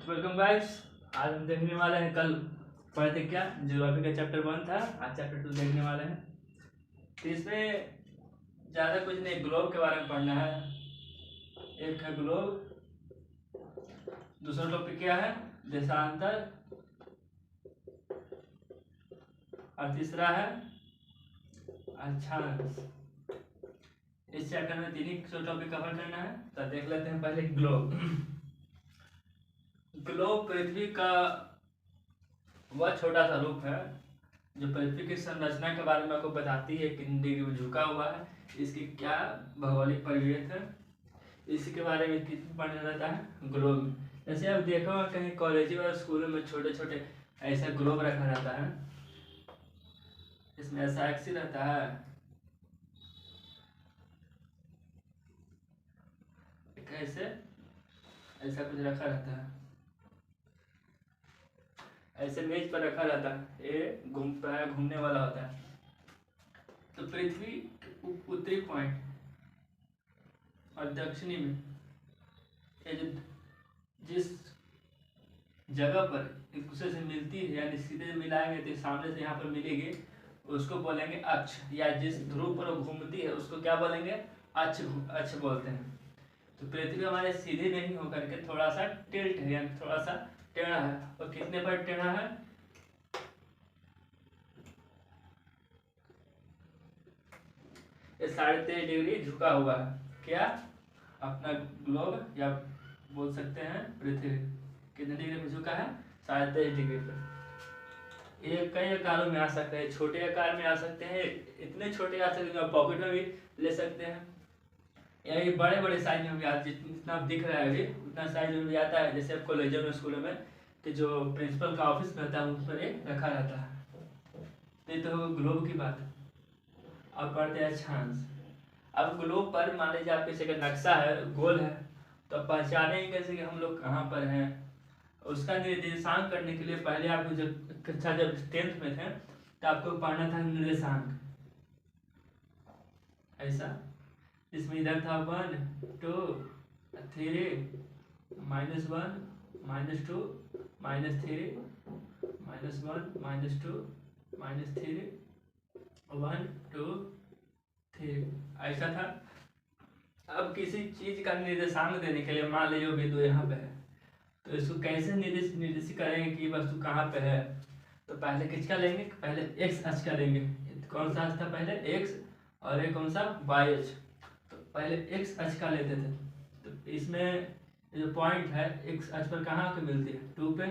Welcome guys. आज हम देखने वाले हैं, कल पढ़े थे क्या, ज्योग्राफी का चैप्टर 1 था, आज चैप्टर 2 देखने वाले हैं। तो इसमें ज़्यादा कुछ नहीं, ग्लोब के बारे में पढ़ना है। एक है ग्लोब, दूसरा टॉपिक क्या है, देशांतर, और तीसरा है अक्षांश। इस चैप्टर में तीन ही टॉपिक कवर करना है। तो देख लेते हैं पहले ग्लोब। ग्लोब पृथ्वी का वह छोटा सा रूप है जो पृथ्वी की संरचना के बारे में आपको बताती है, कितनी डिग्री में झुका हुआ है, इसकी क्या भौगोलिक परिवेश है, इसी के बारे में कितना पढ़ना रहता है ग्लोब में। जैसे आप देखो कहीं कॉलेज और स्कूलों में छोटे छोटे ऐसा ग्लोब रखा रहता है, इसमें ऐसा एक्स रहता है, कैसे ऐसा कुछ रखा रहता है, ऐसे मेज पर रखा रहता है, ये घूमने वाला होता है। तो पृथ्वी उत्तरी पॉइंट और दक्षिणी में ये जो जिस जगह पर एक दूसरे से मिलती है, यानी सीधे मिलाएंगे तो सामने से यहाँ पर मिलेगी, उसको बोलेंगे अक्ष, या जिस ध्रुव पर वो घूमती है उसको क्या बोलेंगे, अक्ष अक्ष बोलते हैं। तो पृथ्वी हमारे सीधे नहीं होकर के थोड़ा सा टिल्ट है, यानी थोड़ा सा टेढ़ा है। और कितने पर टेढ़ा है, ये 23.5 डिग्री झुका हुआ है। क्या अपना ग्लोब, या बोल सकते हैं पृथ्वी कितने डिग्री पे झुका है, 23.5 डिग्री पे। ये कई आकारों में आ सकते हैं, छोटे आकार में आ सकते हैं, इतने छोटे आ सकते हैं पॉकेट में भी ले सकते हैं, या ये बड़े बड़े साइज में भी आता है, जितना दिख रहा है अभी उतना साइज में भी आता है। जैसे कॉलेजों में स्कूलों में कि जो प्रिंसिपल का ऑफिस रहता है उस पर एक रखा रहता है। ये तो ग्लोब की बात है। अब पढ़ते हैं अक्षांश। अब ग्लोब पर मान लीजिए आप किसी का नक्शा है, गोल है, तो अब पहचानेंगे कैसे कि हम लोग कहाँ पर हैं। उसका निर्देशांक करने के लिए पहले आपको जब कक्षा जब 10th में थे तो आपको पढ़ना था निर्देशांक, ऐसा इसमें इधर था 1 2 3 -1 -2 -3 -1 -2 -3 1 2 3 ऐसा था। अब किसी चीज का निर्देशांक देने के लिए मान लीजिए बिंदु यहाँ पे है, तो इसको कैसे निर्देशित करेंगे कि वस्तु कहाँ पे है। तो पहले किसका लेंगे, पहले एक्स अक्ष का लेंगे। कौन सा अक्ष था पहले, एक्स, और एक कौन सा, वाई अक्ष। तो पहले एक्स अक्ष का लेते थे। तो इसमें जो पॉइंट है एक्स अक्ष पर कहाँ पे मिलती है, 2 पे,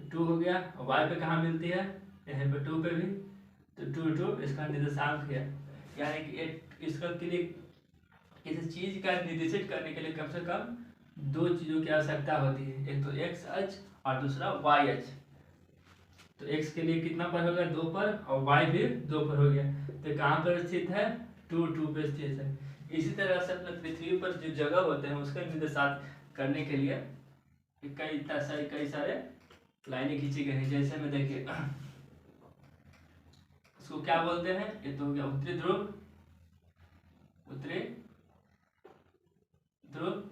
2 हो गया। और वाई पे कहाँ मिलती है, यहाँ पे 2 पे भी, तो 2 2 इसका निर्देशांक है। यानी कि इसका के लिए किसी चीज का निर्देशित करने के लिए कम से कम 2 चीजों की आवश्यकता होती है, एक तो एक्स अक्ष और दूसरा वाई अक्ष। तो एक्स के लिए कितना पर हो गया, 2 पर, और वाई भी 2 पर हो गया। तो कहाँ पर स्थित है, 2 2 पे स्थित है। इसी तरह से अपने पृथ्वी पर जो जगह होते हैं उसका निर्देशांक करने के लिए कई सारे लाइनें खींची गई हैं। जैसे में देखिए इसको क्या बोलते हैं, ये तो हो गया उत्तरी ध्रुव, उत्तरी ध्रुव,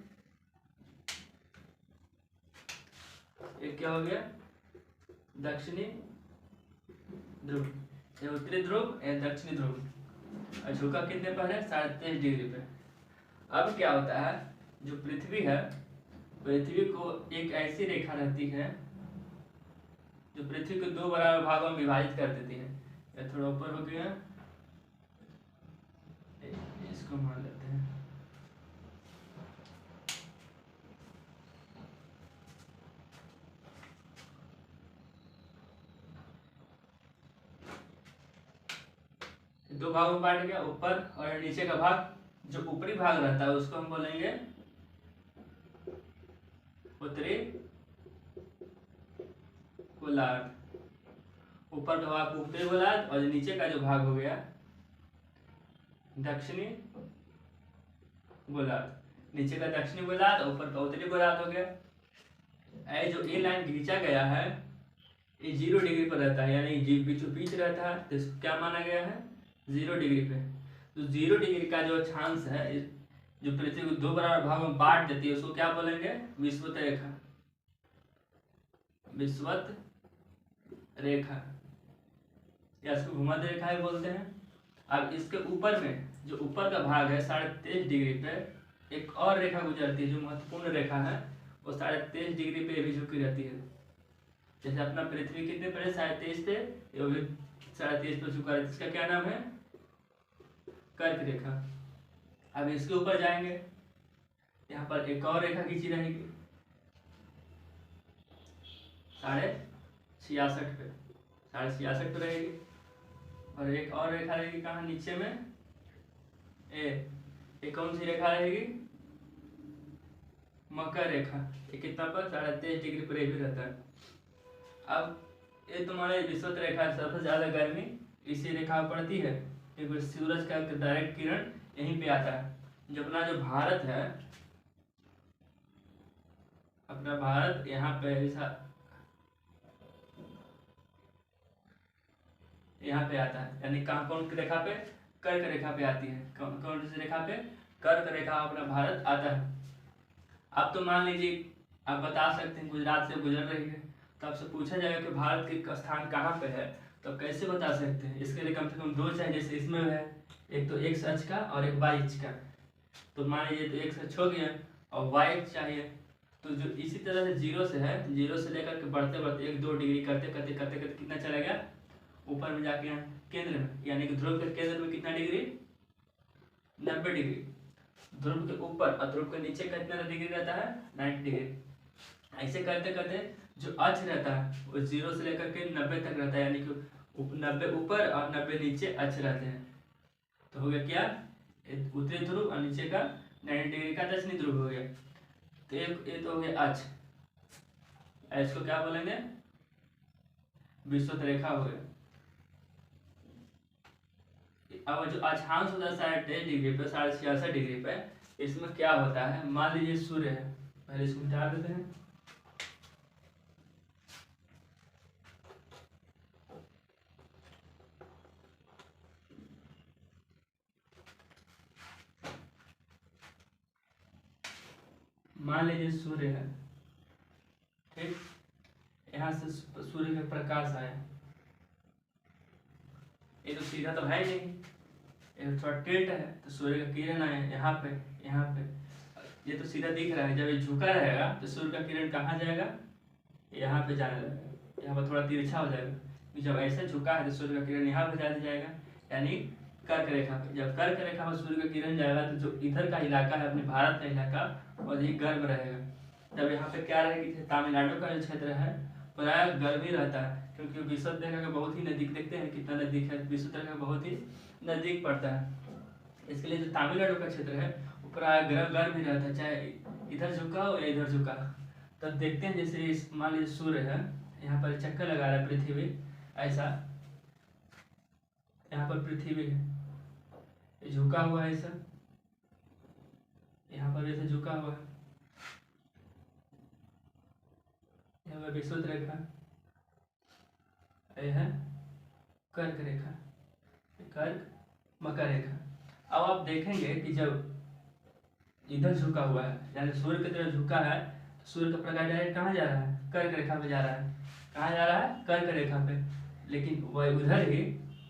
ये क्या हो गया, दक्षिणी ध्रुव। ये उत्तरी ध्रुव, ये दक्षिणी ध्रुव। और झुका कितने पर है, 23.5 डिग्री पे। अब क्या होता है, जो पृथ्वी है, पृथ्वी को एक ऐसी रेखा रहती है जो पृथ्वी को 2 बराबर भागों में विभाजित कर देती है। ये थोड़ा ऊपर हो गया, इसको मान लेते हैं। दो भागों में बांट गया, ऊपर और नीचे का भाग। जो ऊपरी भाग रहता है उसको हम बोलेंगे उत्तरी गोलार्ध, ऊपर का भाग उत्तरी गोलार्ध, और नीचे का जो भाग हो गया दक्षिणी गोलार्ध। नीचे का दक्षिणी गोलार्ध, ऊपर का उत्तरी गोलार्ध हो गया। जो ये लाइन खींचा गया है ये 0 डिग्री पर रहता है, यानी बीचों बीच रहता है, तो इसको क्या माना गया है, 0 डिग्री पे। तो 0 डिग्री का जो अक्षांश है, जो पृथ्वी को 2 बराबर भागों में बांट देती है, उसको क्या बोलेंगे, विषुवत रेखा। विषुवत रेखा या इसको भूमध्य रेखा भी बोलते हैं। अब इसके ऊपर में जो ऊपर का भाग है 23.5 डिग्री पे एक और रेखा गुजरती है जो महत्वपूर्ण रेखा है, वो 23.5 डिग्री पे भी झुकी रहती है। जैसे अपना पृथ्वी कितने पर है 23.5 पे, ये भी 23.5 पे झुका रहता है। इसका क्या नाम है? कर्क रेखा। अब इसके ऊपर जाएंगे, यहाँ पर एक और रेखा खींची रहेगी 66.5 पे, 66.5 पे रहेगी। और एक और रेखा रहेगी कहाँ नीचे में, ये कौन सी रेखा रहेगी? मकर रेखा। ये कितना पर? 23.5 डिग्री पर भी रहता है। अब ये तुम्हारे विषुवत रेखा सबसे ज्यादा गर्मी इसी रेखा पर पड़ती है, क्योंकि सूरज का डायरेक्ट किरण यहीं पे आता है। जो अपना जो भारत है, अपना भारत यहाँ पे यहाँ पे आता है, यानी कहाँ कौन सी रेखा पे? कर्क रेखा पे आती है। कौन सी रेखा पे? कर्क रेखा अपना भारत आता है। अब तो मान लीजिए आप बता सकते हैं गुजरात से गुजर रही है, तो आपसे पूछा जाएगा कि भारत के स्थान कहाँ पे है, तो कैसे बता सकते हैं? इसके लिए कम से कम दो चाहिए, जैसे इसमें है एक तो x अक्ष का और एक y अक्ष का। तो मान लीजिए तो x अक्ष हो गया और y अक्ष चाहिए, तो जो इसी तरह से जीरो से है, जीरो से लेकर के बढ़ते बढ़ते 1-2 डिग्री करते करते करते करते कितना चला गया ऊपर में जाके यहाँ केंद्र में, यानी कि ध्रुव के केंद्र में कितना डिग्री? 90 डिग्री। ध्रुव के ऊपर और ध्रुव के नीचे कितना डिग्री रहता है? 90 डिग्री। ऐसे करते करते जो अक्ष रहता है वो जीरो से लेकर के 90 तक रहता है, यानी कि 90 ऊपर और 90 नीचे अक्ष रहते हैं। तो हो गया क्या? उत्तरी ध्रुव और नीचे का 90 डिग्री का दक्षिणी ध्रुव हो गया। तो ये तो हो गया अक्ष, इसको क्या बोलेंगे? विषुवत रेखा हो गया। अब जो अक्षांश होता है 23.5 डिग्री पे, 66.5 डिग्री पे, इसमें क्या होता है? मान लीजिए सूर्य है, पहले इसको मिटा देते हैं। मान लीजिए सूर्य है, ठीक, यहाँ से सूर्य का प्रकाश आया, ये तो सीधा तो है ही नहीं, ये थोड़ा टिल्ट है, तो सूर्य का किरण आया यहाँ पे, यहाँ पे, ये तो सीधा दिख रहा है। जब ये झुका रहेगा तो सूर्य का किरण कहाँ जाएगा? यहाँ पे जाने लगेगा, यहाँ पर थोड़ा तिरछा हो जाएगा। जब ऐसे झुका है तो सूर्य का किरण यहाँ पे जाने जाएगा, यानी कर्क रेखा पे। जब कर्क रेखा पर सूर्य का किरण जाएगा तो जो इधर का इलाका है, अपने भारत का इलाका, वो अधिक गर्म रहेगा। जब यहाँ पे क्या रहेगी, तमिलनाडु का जो क्षेत्र है प्राय गर्मी रहता है, क्योंकि विषुवत रेखा के बहुत ही नजदीक, देखते हैं कितना नजदीक है, विषुवत रेखा बहुत ही नजदीक पड़ता है। इसके लिए जो तमिलनाडु का क्षेत्र है वो प्राय गर्म ही रहता है, चाहे इधर झुका हो या इधर झुका। तब देखते हैं जैसे मान लीजिए सूर्य है, यहाँ पर चक्कर लगा रहा है पृथ्वी, ऐसा यहाँ पर पृथ्वी है, झुका हुआ है ऐसा, यहाँ पर ऐसे झुका हुआ है, यहाँ पर विषुवत रेखा, यह है कर्क रेखा, कर्क मकर रेखा। अब आप देखेंगे कि जब इधर झुका हुआ है, यानी सूर्य की तरफ झुका है, तो सूर्य का प्रकाश डायरेक्ट कहाँ जा रहा है? कर्क रेखा पे जा रहा है। कहाँ जा रहा है? कर्क रेखा पे। लेकिन वह उधर ही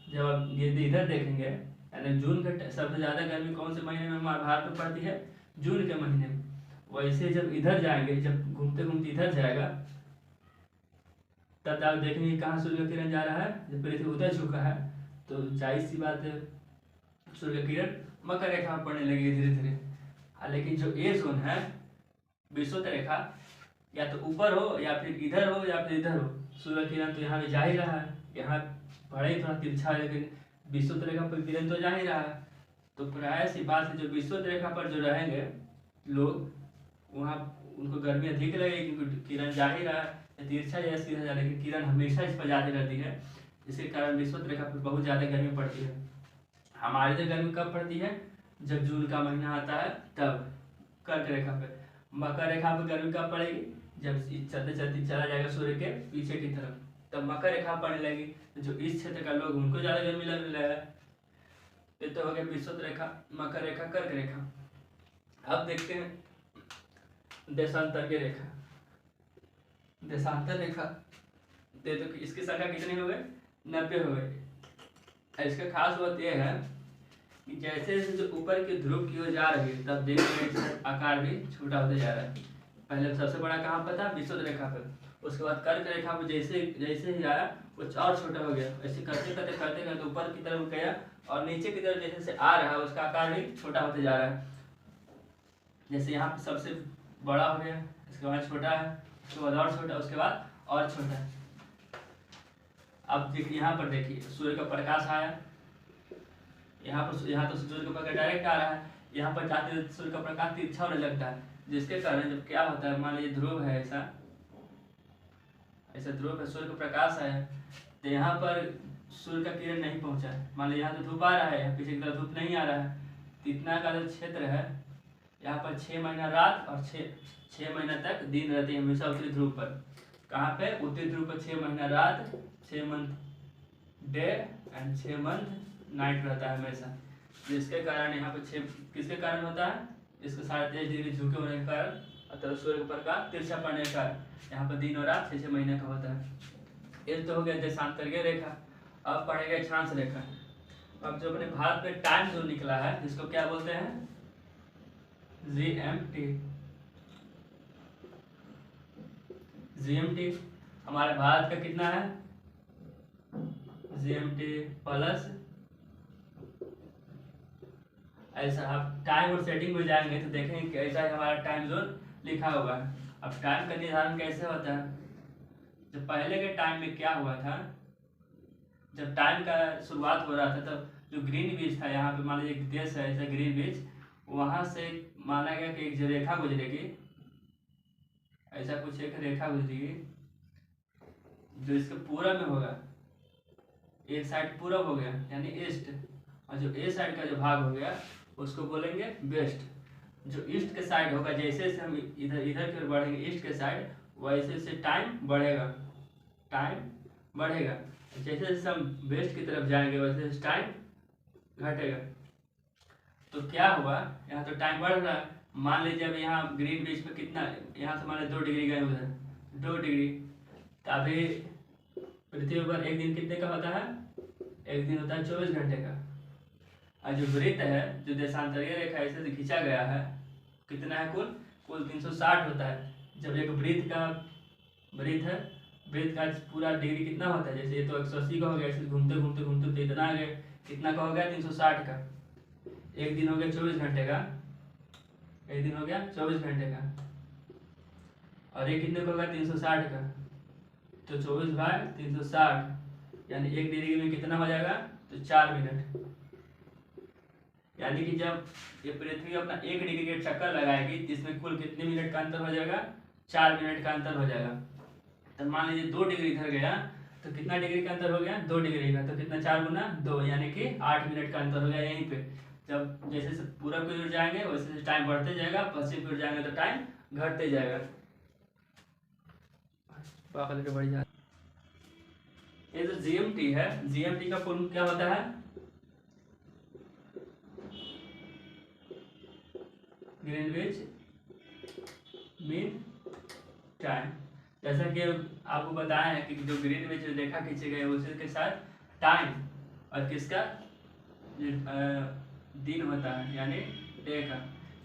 जब आप ये इधर देखेंगे, यानी जून के सबसे ज़्यादा गर्मी कौन से महीने में हमारे भारत में पड़ती है? जून के महीने में। वैसे जब इधर जाएंगे, जब घूमते घूमते इधर जाएगा, तब आप देखेंगे कहाँ सूर्य का किरण जा रहा है, जब पृथ्वी उधर झुका है, तो जाहिर सी बात है सूर्य का किरण मकर रेखा पड़ने लगेगी धीरे धीरे। लेकिन जो ए जोन है विषुवत रेखा, या तो ऊपर हो या फिर इधर हो या फिर इधर हो, सूर्य किरण तो यहाँ पे जा ही रहा है, यहाँ भले ही थोड़ा तिरछा है, लेकिन विषुवत रेखा पर किरण तो जा ही रहा है। तो प्राय सी बात है जो विषुवत रेखा पर जो रहेंगे लोग, वहाँ उनको गर्मी अधिक लगेगी, क्योंकि किरण जा ही रहा है, तिरछा या सीधा जा, लेकिन किरण हमेशा इस पर जाती रहती है। इसके कारण विषुवत रेखा पर बहुत ज़्यादा गर्मी पड़ती है। हमारे इधर गर्मी कब पड़ती है? जब जून का महीना आता है तब कर्क रेखा पे। मकर रेखा पे गर्मी कब पड़ेगी? जब चलते चलते चला जाएगा सूर्य के पीछे की तरफ, तब मकर रेखा पड़ने लगी। तो जो इस क्षेत्र का लोग, उनको ज़्यादा गर्मी लगने लगा। ये तो हो गया विषुवत रेखा, मकर रेखा, कर्क रेखा। अब देखते हैं देशांतर की रेखा। देशांतर रेखा दे तो इसकी संख्या कितनी हो गई 90 हो गई। इसका खास बात यह है कि जैसे जैसे जो ऊपर की ध्रुव की ओर जा रही है तब देख रहे हैं आकार भी छोटा होते जा रहा है। पहले सबसे बड़ा कहाँ पर था विषुवत रेखा पर, उसके बाद कर्क रेखा पर जैसे जैसे ही आया वो और छोटा हो गया। ऐसे करते करते करते करते ऊपर की तरफ गया और नीचे की तरफ जैसे से आ रहा है उसका आकार भी छोटा होते जा रहा है। जैसे यहाँ पे सबसे बड़ा हो गया, इसके बाद छोटा है, उसके बाद और छोटा, उसके बाद और छोटा। अब यहाँ पर देखिए सूर्य का प्रकाश आया, यहाँ तो सूर्य का प्रकाश डायरेक्ट आ रहा है, यहाँ पर जाते सूर्य का प्रकाश तिरछा होने लगता है, जिसके कारण जब क्या होता है, मान लीजिए ध्रुव है ऐसा ध्रुव है, सूर्य का प्रकाश आया तो यहाँ पर सूर्य का किरण नहीं पहुंचा। मान लीजिए यहाँ तो धूप आ रहा है, यहाँ पीछे की तरफ धूप नहीं आ रहा है, तो इतना का जो क्षेत्र है यहाँ पर 6 महीना रात और 6 महीना तक दिन रहते हैं हमेशा उत्तरी ध्रुव पर। कहाँ पे उत्तरी ध्रुव पर 6 महीना रात, 6 month day and 6 month night रहता है हमेशा। जिसके कारण यहाँ पे 6 किसके कारण होता है, इसके 23.5 डिग्री झुके होने के कारण अथवा सूर्य के प्रकाश तिरछा पड़ने के कारण यहाँ पर दिन और रात 6 महीने का होता है। ये तो हो गया देशांतरीय रेखा। अब पढ़ेगा अक्षांश रेखा। अब जो अपने भारत में टाइम जोन निकला है जिसको क्या बोलते हैं, GMT। GMT हमारे भारत का कितना है, GMT प्लस ऐसा। आप टाइम और सेटिंग में जाएंगे तो देखेंगे कि ऐसा ही हमारा टाइम जोन लिखा हुआ है। अब टाइम का निर्धारण कैसे होता है, जब पहले के टाइम में क्या हुआ था, जब टाइम का शुरुआत हो रहा था तब जो ग्रीन बीच था, यहाँ पे मान लीजिए एक देश है ऐसा ग्रीन बीच, वहां से माना गया कि एक जो रेखा गुजरेगी, ऐसा कुछ एक रेखा गुजरेगी जो इसके पूरब में होगा, एक साइड पूरब हो गया यानी ईस्ट, और जो ए साइड का जो भाग हो गया उसको बोलेंगे वेस्ट। जो ईस्ट के साइड होगा, जैसे जैसे हम इधर की ओर बढ़ेंगे ईस्ट के साइड, वैसे वैसे टाइम बढ़ेगा, जैसे जैसे हम वेस्ट की तरफ जाएंगे वैसे वैसे टाइम घटेगा। तो क्या हुआ, यहाँ तो टाइम बढ़ रहा है। मान लीजिए अब यहाँ ग्रीन बीच पे कितना, यहाँ से मान लीजिए 2 डिग्री गए उधर 2 डिग्री, तो अभी पृथ्वी पर एक दिन कितने का होता है, एक दिन होता है 24 घंटे का। और जो वृत्त है, जो देशांतरीय रेखा ऐसे खींचा गया है, कितना है कुल 360 होता है। जब एक वृत्त का पूरा डिग्री कितना होता है, जैसे ये तो 180 का हो गया, ऐसे घूमते घूमते घूमते तो इतना आगे कितना का हो गया 360 का। एक दिन हो गया 24 घंटे का, एक दिन हो गया 24 घंटे का, और एक कितने का होगा 360 का, तो 24/360 यानी एक डिग्री में कितना हो जाएगा, तो 4 मिनट। यानी कि जब ये पृथ्वी अपना 1 डिग्री के चक्कर लगाएगी जिसमें कुल कितने मिनट का अंतर हो जाएगा, 4 मिनट का अंतर हो जाएगा। तो मान लीजिए 2 डिग्री इधर गया तो कितना डिग्री का अंतर हो गया, 2 डिग्री का, तो कितना 4 गुना 2 यानी कि 8 मिनट का अंतर हो गया यहीं पे। जब जैसे से पूरब की ओर जाएंगे वैसे टाइम बढ़ते जाएगा, पश्चिम की ओर जाएंगे तो टाइम घटते जाएगा। ये जो GMT है, GMT का फुल क्या होता है, ग्रीनविच मीन टाइम। जैसा कि आपको बताया है कि जो ग्रीनविच रेखा खींचे गए उसी के साथ टाइम और किसका दिन होता है यानी डे का।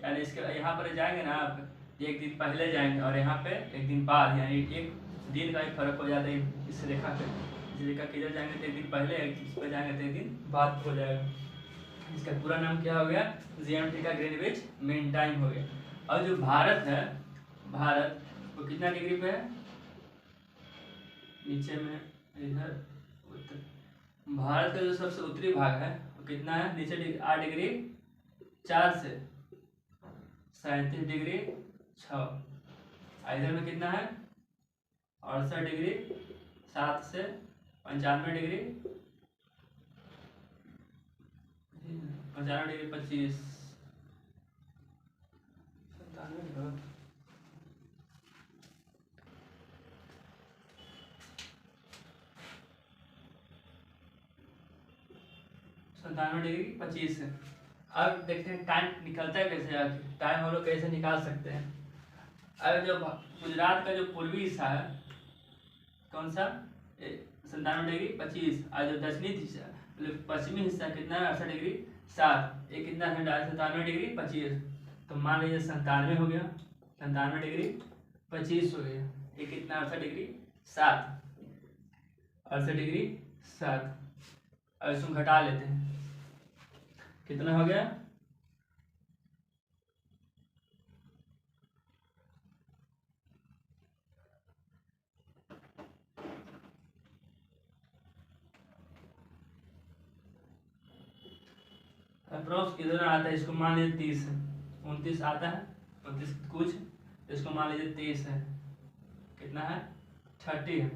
यानी इसके यहाँ पर जाएंगे ना आप, एक दिन पहले जाएंगे और यहाँ पे एक दिन बाद, यानी एक दिन का ही फर्क हो जाता है इस रेखा पे। इस रेखा किधर जाएंगे तो एक दिन पहले, इस पर जाएंगे तो एक दिन बाद हो जाएगा। इसका पूरा नाम क्या हो गया, GMT का ग्रीनविच मीन टाइम हो गया। और जो भारत है, भारत वो कितना डिग्री पे है, नीचे में इधर उत्तर, भारत का जो सबसे उत्तरी भाग है वो कितना है, नीचे 8 डिग्री 4 से 37 डिग्री 6, इधर में कितना है 68 डिग्री 7 से 95 डिग्री 95 डिग्री 25 97 डिग्री 25 है। अब देखते हैं टाइम निकलता है कैसे, टाइम हम लोग कैसे निकाल सकते हैं। अब जो गुजरात का जो पूर्वी हिस्सा है कौन सा 97 डिग्री 25, और जो दक्षिणी दिशा मतलब पश्चिमी हिस्सा कितना है 68 डिग्री 7, ये कितना घंटा है 97 डिग्री 25। तो मान लीजिए 97 हो गया, 97 डिग्री 25 हो गया, ये कितना 68 डिग्री 7, 68 डिग्री 7। अब इसको घटा लेते हैं, कितना हो गया अप्रोक्स कितना आता है, इसको मान लीजिए 30 है, 29 आता है, 29 कुछ, इसको मान लीजिए 30 है, कितना है 30 है।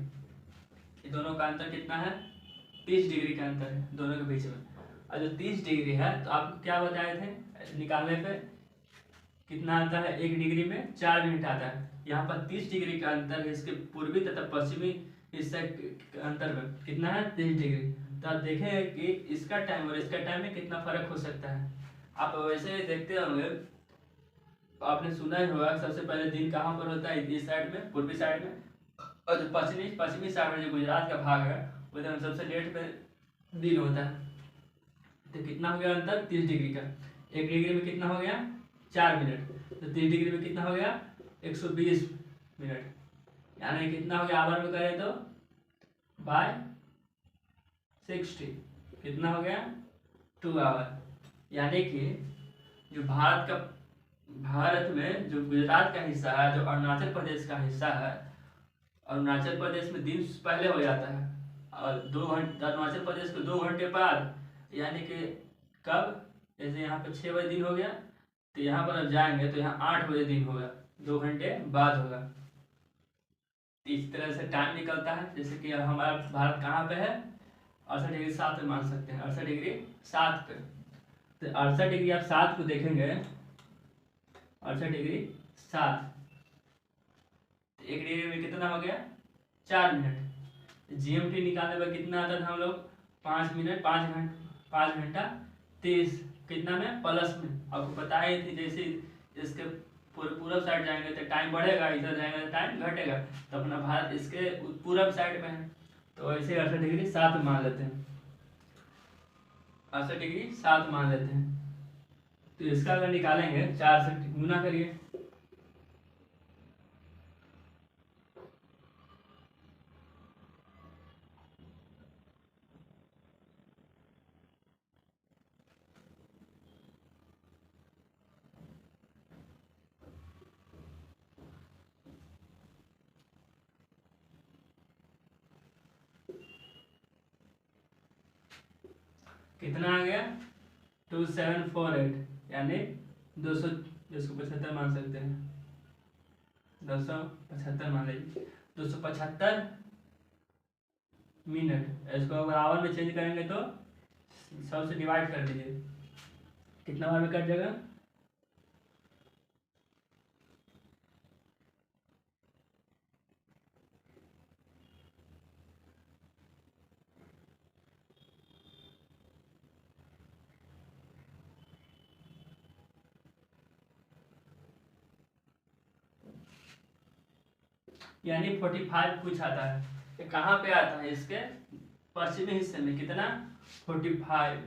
ये दोनों का अंतर कितना है 30 डिग्री का अंतर है दोनों के बीच में। और जो 30 डिग्री है तो आपको क्या बताए थे निकालने पे कितना आता है, 1 डिग्री में 4 मिनट आता है। यहाँ पर 30 डिग्री का अंतर है, इसके पूर्वी तथा पश्चिमी हिस्से के अंतर में कितना है 30 डिग्री। तो आप देखेंगे कि इसका टाइम और इसका टाइम में कितना फर्क हो सकता है। आप वैसे देखते होंगे, आपने सुना ही होगा सबसे पहले दिन कहाँ पर होता है, इस साइड में पूर्वी साइड में, और जो पश्चिमी साइड में जो गुजरात का भाग है उधर सबसे लेट पे दिन होता है। तो कितना हो गया अंतर 30 डिग्री का, 1 डिग्री में कितना हो गया 4 मिनट, तो 30 डिग्री में कितना हो गया 120 मिनट, यानी कितना हो गया आवर में करें तो बाय 60 कितना हो गया 2 आवर। यानी कि जो भारत में जो गुजरात का हिस्सा है, जो अरुणाचल प्रदेश का हिस्सा है, अरुणाचल प्रदेश में दिन पहले हो जाता है और 2 घंटे अरुणाचल प्रदेश को 2 घंटे बाद, यानी कि कब, जैसे यहाँ पे 6 बजे दिन हो गया तो यहाँ पर अब जाएंगे तो यहाँ 8 बजे दिन होगा, 2 घंटे बाद होगा। इस तरह से टाइम निकलता है। जैसे कि हमारा भारत कहाँ पे है 68 डिग्री 7 पे मान सकते हैं, 68 डिग्री 7 पे। तो 68 डिग्री आप 7 को देखेंगे, 68 डिग्री 7, 1 डिग्री में कितना हो गया 4 मिनट। जीएमटी निकालने पर कितना आता था हम लोग 5 मिनट 5 घंटा 30 कितना में प्लस में, आपको पता ही थी। जैसे इसके पूर्व साइड जाएंगे तो टाइम बढ़ेगा, इधर जाएंगे तो टाइम घटेगा। तो अपना भारत इसके पूर्व साइड में है, तो ऐसे 68 डिग्री 7 मान लेते हैं, 68 डिग्री 7 मान लेते हैं। तो इसका अगर निकालेंगे 4 से गुना करिए, कितना आ गया 2748, यानी 200, जिसको 75 मान सकते हैं, 275 मान लीजिए, 275 मिनट। इसको अगर आवर में चेंज करेंगे तो 100 से डिवाइड कर दीजिए, कितना बार में कट जाएगा 45 कुछ आता है। ये कहाँ पे आता है, इसके पश्चिमी हिस्से में कितना 45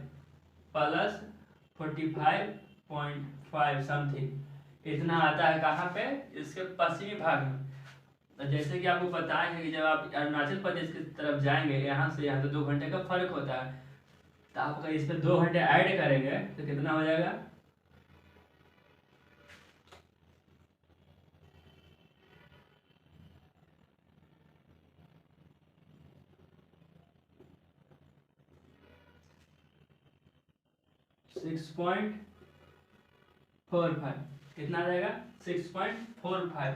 प्लस 45.5 समथिंग इतना आता है। कहाँ पे, इसके पश्चिमी भाग में। तो जैसे कि आपको पता है कि जब आप अरुणाचल प्रदेश की तरफ जाएंगे यहाँ से यहाँ तो 2 घंटे का फर्क होता है। तो आप अगर इस पर 2 घंटे ऐड करेंगे तो कितना हो जाएगा 6.45, कितना आ जाएगा 6.45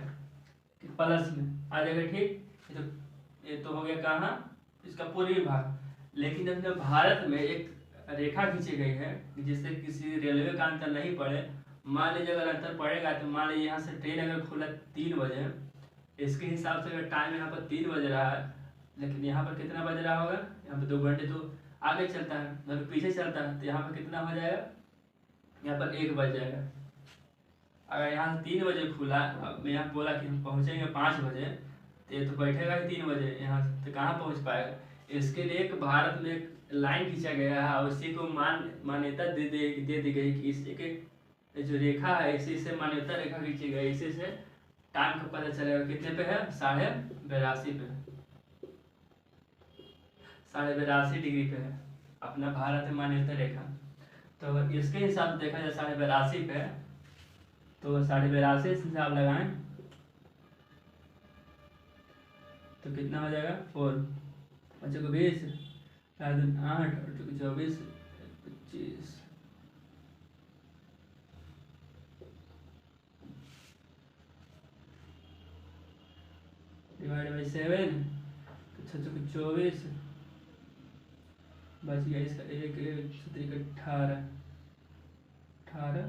प्लस में आ जाएगा। ठीक, ये तो हो गया कहाँ, इसका पूर्वी भाग। लेकिन अपने भारत में एक रेखा खींची गई है जिससे किसी रेलवे का अंतर नहीं पड़े। मान लीजिए अगर अंतर पड़ेगा तो मान लीजिए यहाँ से ट्रेन अगर खुला 3 बजे, इसके हिसाब से अगर टाइम यहाँ पर 3 बज रहा है, लेकिन यहाँ पर कितना बज रहा होगा, यहाँ पर 2 घंटे तो आगे चलता है, अगर पीछे चलता है तो यहाँ पर कितना हो जाएगा, यहाँ पर 1 बज जाएगा। अगर यहाँ 3 बजे खुला, मैं यहाँ बोला कि हम पहुँचेंगे 5 बजे, तो ये तो बैठेगा ही 3 बजे, यहाँ तो कहाँ पहुँच पाएगा। इसके लिए एक भारत में एक लाइन खींचा गया है, उसी को मान्यता दे दी गई कि इसी के जो रेखा है इसी से मान्यता रेखा खींची गई, इसी से टाइम का पता चलेगा। कितने पे है? 82.5 पे, 82.5 डिग्री पे है अपना भारत में मान्यता रेखा। तो इसके हिसाब से देखा जाए 82.5 पे, तो 82.5 से हिसाब लगाएं तो कितना हो जाएगा? 4, 5 को 20, 8, 24, 25, डिवाइड बाई 7, 6 को 24, बच गया इसका 1, 18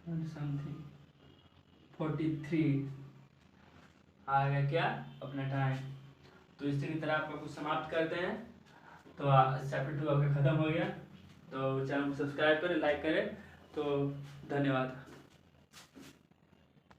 और समथिंग 43 आ गया क्या अपना टाइम। तो इसी की तरह आपका कुछ समाप्त करते हैं। तो चैप्टर 2 आपका खत्म हो गया। तो चैनल को सब्सक्राइब करें, लाइक करें। तो धन्यवाद।